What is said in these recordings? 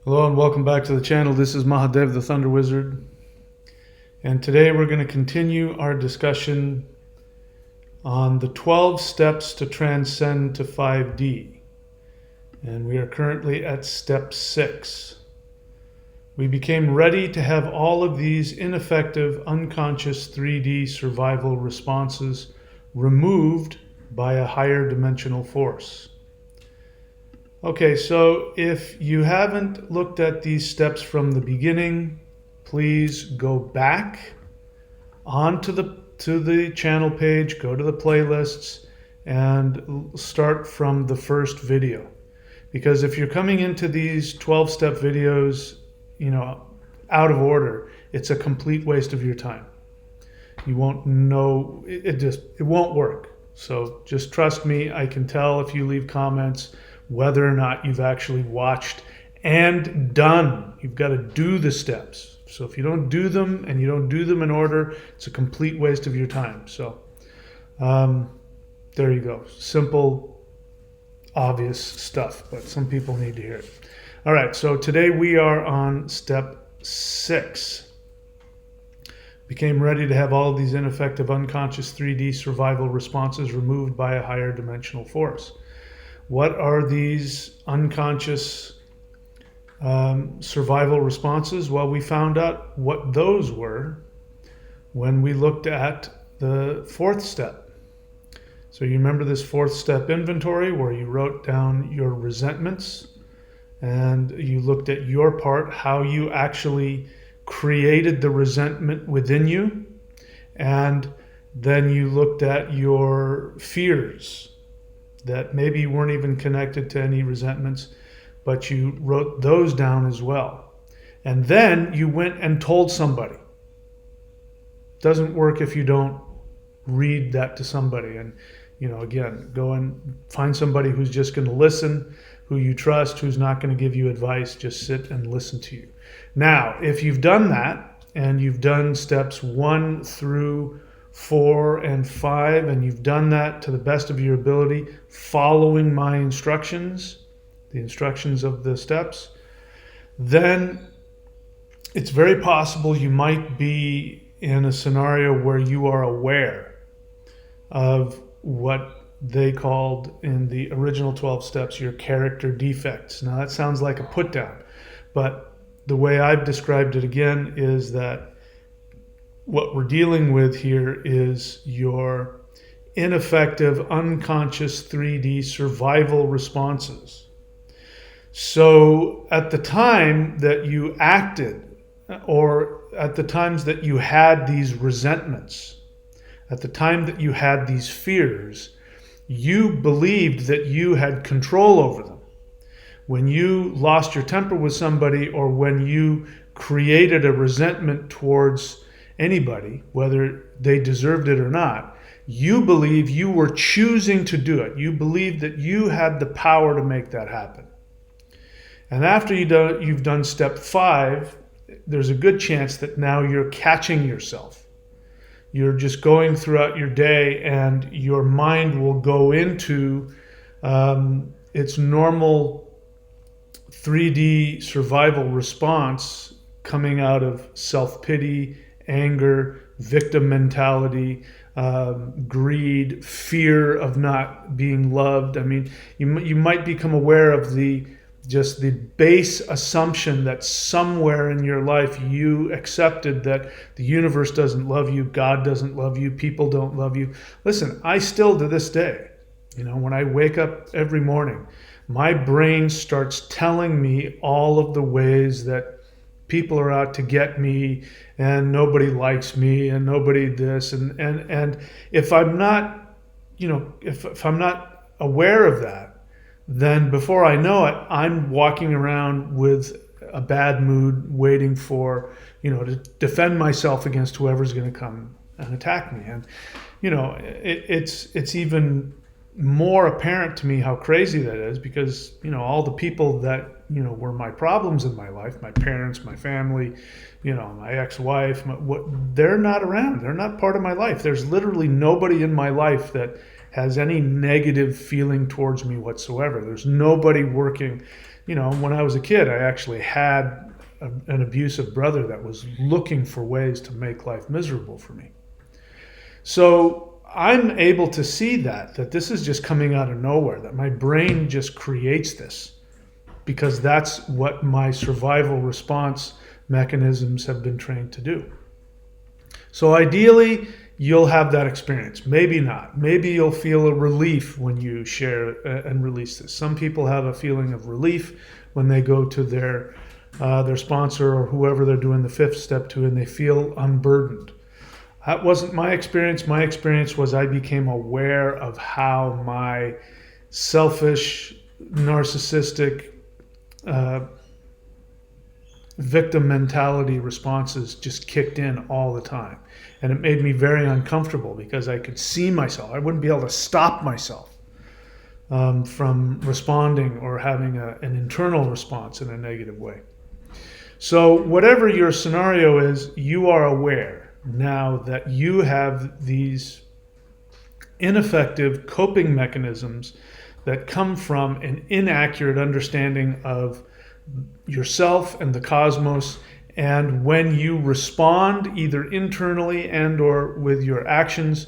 Hello and welcome back to the channel. This is Mahadev the Thunder Wizard, and today we're going to continue our discussion on the 12 steps to transcend to 5D, and we are currently at step 6. We became ready to have all of these ineffective unconscious 3D survival responses removed by a higher dimensional force. Okay, so if you haven't looked at these steps from the beginning, please go back onto the channel page, go to the playlists, and start from the first video. Because if you're coming into these 12-step videos, out of order, it's a complete waste of your time. You won't know, it won't work. So just trust me, I can tell if you leave comments whether or not you've actually watched and done. You've got to do the steps. So if you don't do them and you don't do them in order, it's a complete waste of your time. So there you go. Simple, obvious stuff, but some people need to hear it. All right, so today we are on step 6. Became ready to have all of these ineffective unconscious 3D survival responses removed by a higher dimensional force. What are these unconscious survival responses? Well, we found out what those were when we looked at the 4th step. So you remember this 4th step inventory where you wrote down your resentments and you looked at your part, how you actually created the resentment within you, and then you looked at your fears that maybe you weren't even connected to any resentments, but you wrote those down as well. And then you went and told somebody. Doesn't work if you don't read that to somebody. And, again, go and find somebody who's just going to listen, who you trust, who's not going to give you advice, just sit and listen to you. Now, if you've done that and you've done steps 1 through 4 and 5, and you've done that to the best of your ability, following my instructions, the instructions of the steps, then it's very possible you might be in a scenario where you are aware of what they called in the original 12 steps your character defects. Now that sounds like a put down, but the way I've described it again is that what we're dealing with here is your ineffective unconscious 3D survival responses. So at the time that you acted, or at the times that you had these resentments, at the time that you had these fears, you believed that you had control over them. When you lost your temper with somebody, or when you created a resentment towards anybody, whether they deserved it or not, you believe you were choosing to do it. You believe that you had the power to make that happen. And after you've done step 5, there's a good chance that now you're catching yourself. You're just going throughout your day and your mind will go into its normal 3D survival response coming out of self-pity, anger, victim mentality, greed, fear of not being loved. I mean, you might become aware of the base assumption that somewhere in your life you accepted that the universe doesn't love you, God doesn't love you, people don't love you. Listen, I still to this day, when I wake up every morning, my brain starts telling me all of the ways that people are out to get me and nobody likes me and nobody this and if I'm not if I'm not aware of that, then before I know it, I'm walking around with a bad mood, waiting for to defend myself against whoever's going to come and attack me. And it's even more apparent to me how crazy that is, because all the people that were my problems in my life, my parents, my family, my ex-wife, they're not around. They're not part of my life. There's literally nobody in my life that has any negative feeling towards me whatsoever. There's nobody working when I was a kid, I actually had an abusive brother that was looking for ways to make life miserable for me. So I'm able to see that this is just coming out of nowhere, that my brain just creates this because that's what my survival response mechanisms have been trained to do. So ideally, you'll have that experience. Maybe not. Maybe you'll feel a relief when you share and release this. Some people have a feeling of relief when they go to their sponsor or whoever they're doing the fifth step to, and they feel unburdened. That wasn't my experience. My experience was I became aware of how my selfish, narcissistic, victim mentality responses just kicked in all the time. And it made me very uncomfortable because I could see myself. I wouldn't be able to stop myself from responding or having an internal response in a negative way. So whatever your scenario is, you are aware now that you have these ineffective coping mechanisms that come from an inaccurate understanding of yourself and the cosmos. And when you respond either internally and or with your actions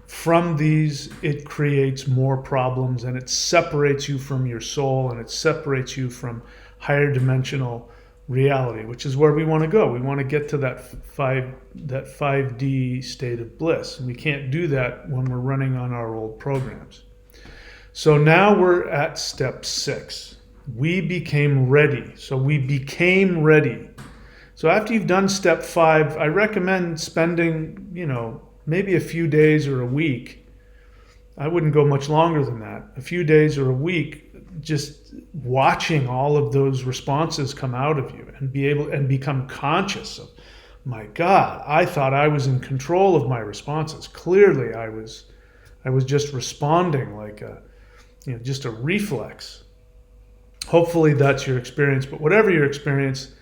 from these, it creates more problems, and it separates you from your soul, and it separates you from higher dimensional reality, which is where we want to go. We want to get to that 5D state of bliss. And we can't do that when we're running on our old programs. So now we're at step 6. We became ready. So we became ready. So after you've done step 5, I recommend spending, maybe a few days or a week. I wouldn't go much longer than that. A few days or a week just watching all of those responses come out of you and be able and become conscious of, my God, I thought I was in control of my responses. Clearly I was just responding like just a reflex. Hopefully that's your experience, but whatever your experience,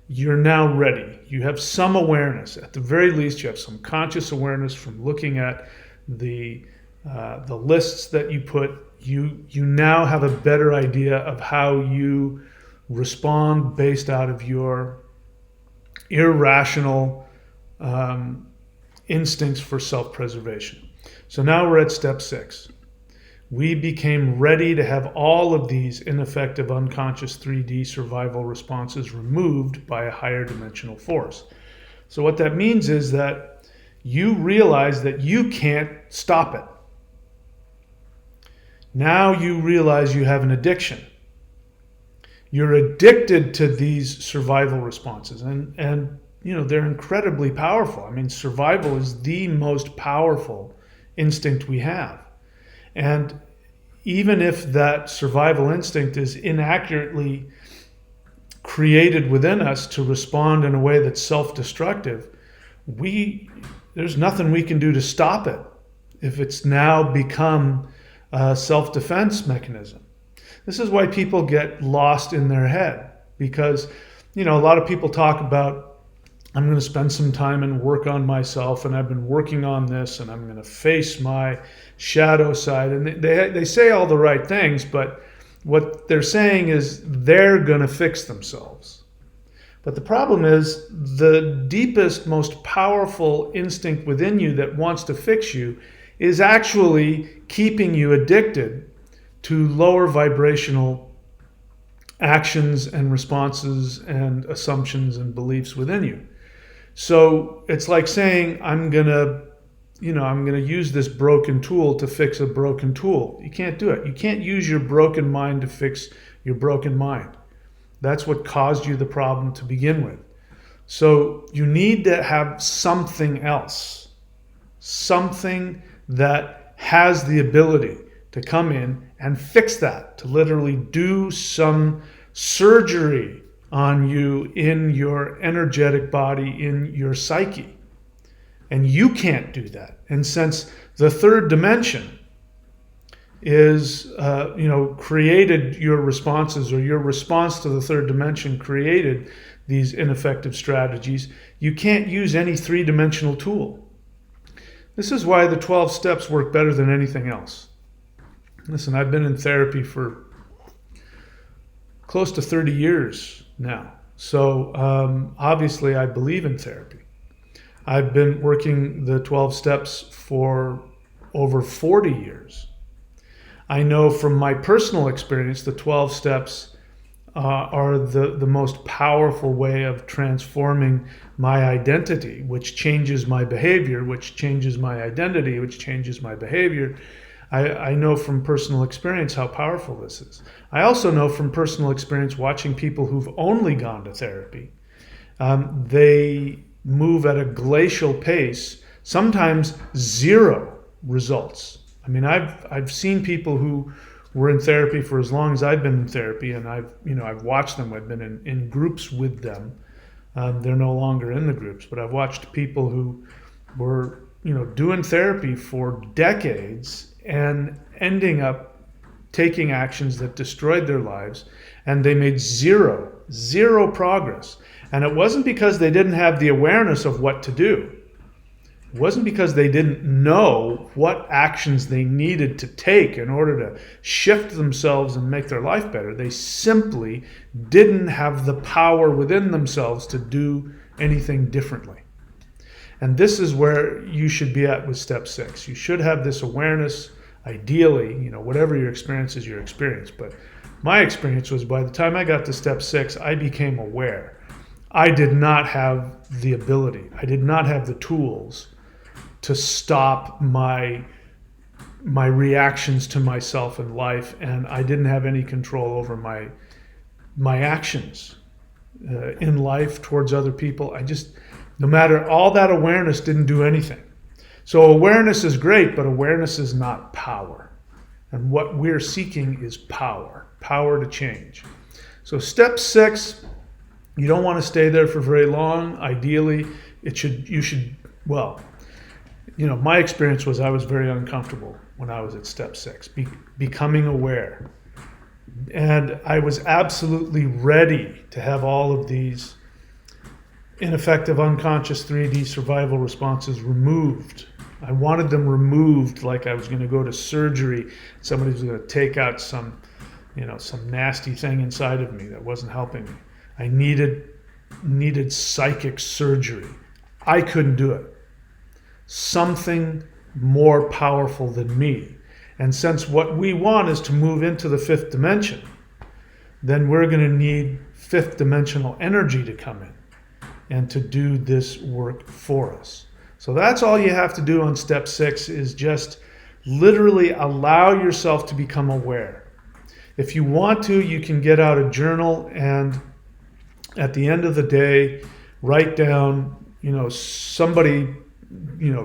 you're now ready. You have some awareness. At the very least, you have some conscious awareness from looking at the lists that you put. You now have a better idea of how you respond based out of your irrational instincts for self-preservation. So now we're at step 6. We became ready to have all of these ineffective unconscious 3D survival responses removed by a higher dimensional force. So what that means is that you realize that you can't stop it. Now you realize you have an addiction. You're addicted to these survival responses, and they're incredibly powerful. I mean, survival is the most powerful instinct we have. And even if that survival instinct is inaccurately created within us to respond in a way that's self-destructive, there's nothing we can do to stop it if it's now become a self-defense mechanism. This is why people get lost in their head, because a lot of people talk about, I'm going to spend some time and work on myself, and I've been working on this, and I'm going to face my shadow side. And they say all the right things, but what they're saying is they're going to fix themselves. But the problem is the deepest, most powerful instinct within you that wants to fix you is actually keeping you addicted to lower vibrational actions and responses and assumptions and beliefs within you. So it's like saying, I'm gonna use this broken tool to fix a broken tool. You can't do it. You can't use your broken mind to fix your broken mind. That's what caused you the problem to begin with. So you need to have something else, something that has the ability to come in and fix that, to literally do some surgery on you in your energetic body, in your psyche. And you can't do that. And since the third dimension is, created your responses, or your response to the third dimension created these ineffective strategies, you can't use any three-dimensional tool. This is why the 12 steps work better than anything else. Listen, I've been in therapy for close to 30 years now. So obviously I believe in therapy. I've been working the 12 steps for over 40 years. I know from my personal experience, the 12 steps are the most powerful way of transforming my identity, which changes my behavior, which changes my identity, which changes my behavior. I know from personal experience how powerful this is. I also know from personal experience watching people who've only gone to therapy. They move at a glacial pace, sometimes zero results. I mean, I've seen people who were in therapy for as long as I've been in therapy, and I've watched them. I've been in groups with them. They're no longer in the groups, but I've watched people who were doing therapy for decades and ending up taking actions that destroyed their lives, and they made zero progress. And it wasn't because they didn't have the awareness of what to do. It wasn't because they didn't know what actions they needed to take in order to shift themselves and make their life better. They simply didn't have the power within themselves to do anything differently. And this is where you should be at with step 6. You should have this awareness, ideally, whatever your experience is, your experience. But my experience was by the time I got to step 6, I became aware. I did not have the ability. I did not have the tools to stop my reactions to myself in life, and I didn't have any control over my actions in life towards other people. No matter all that awareness didn't do anything. So awareness is great, but awareness is not power. And what we're seeking is power to change. So step 6, you don't want to stay there for very long. Ideally, my experience was I was very uncomfortable when I was at step 6, becoming aware. And I was absolutely ready to have all of these ineffective unconscious 3D survival responses removed. I wanted them removed like I was going to go to surgery. Somebody was going to take out some nasty thing inside of me that wasn't helping me. I needed psychic surgery. I couldn't do it. Something more powerful than me. And since what we want is to move into the 5th dimension, then we're going to need 5th dimensional energy to come in and to do this work for us. So that's all you have to do on step 6, is just literally allow yourself to become aware. If you want to, you can get out a journal and at the end of the day, write down, somebody,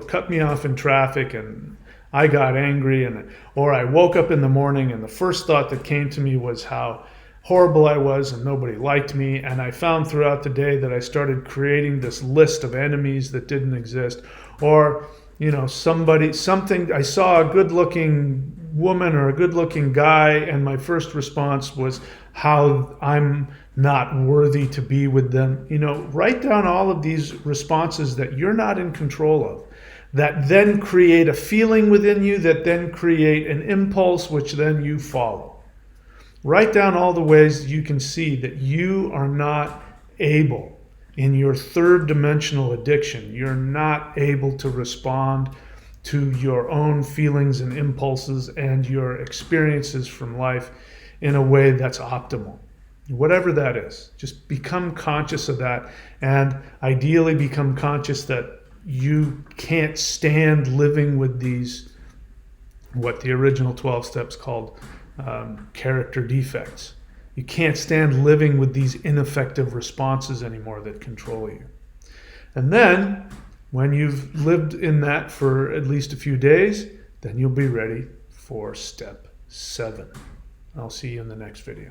cut me off in traffic and I got angry, or I woke up in the morning and the first thought that came to me was how horrible I was and nobody liked me. And I found throughout the day that I started creating this list of enemies that didn't exist. Or, I saw a good looking woman or a good looking guy, and my first response was how I'm not worthy to be with them. Write down all of these responses that you're not in control of, that then create a feeling within you, that then create an impulse, which then you follow. Write down all the ways you can see that you are not able, in your 3rd dimensional addiction, you're not able to respond to your own feelings and impulses and your experiences from life in a way that's optimal. Whatever that is, just become conscious of that, and ideally become conscious that you can't stand living with these, what the original 12 steps called character defects. You can't stand living with these ineffective responses anymore that control you. And then, when you've lived in that for at least a few days, then you'll be ready for step 7. I'll see you in the next video.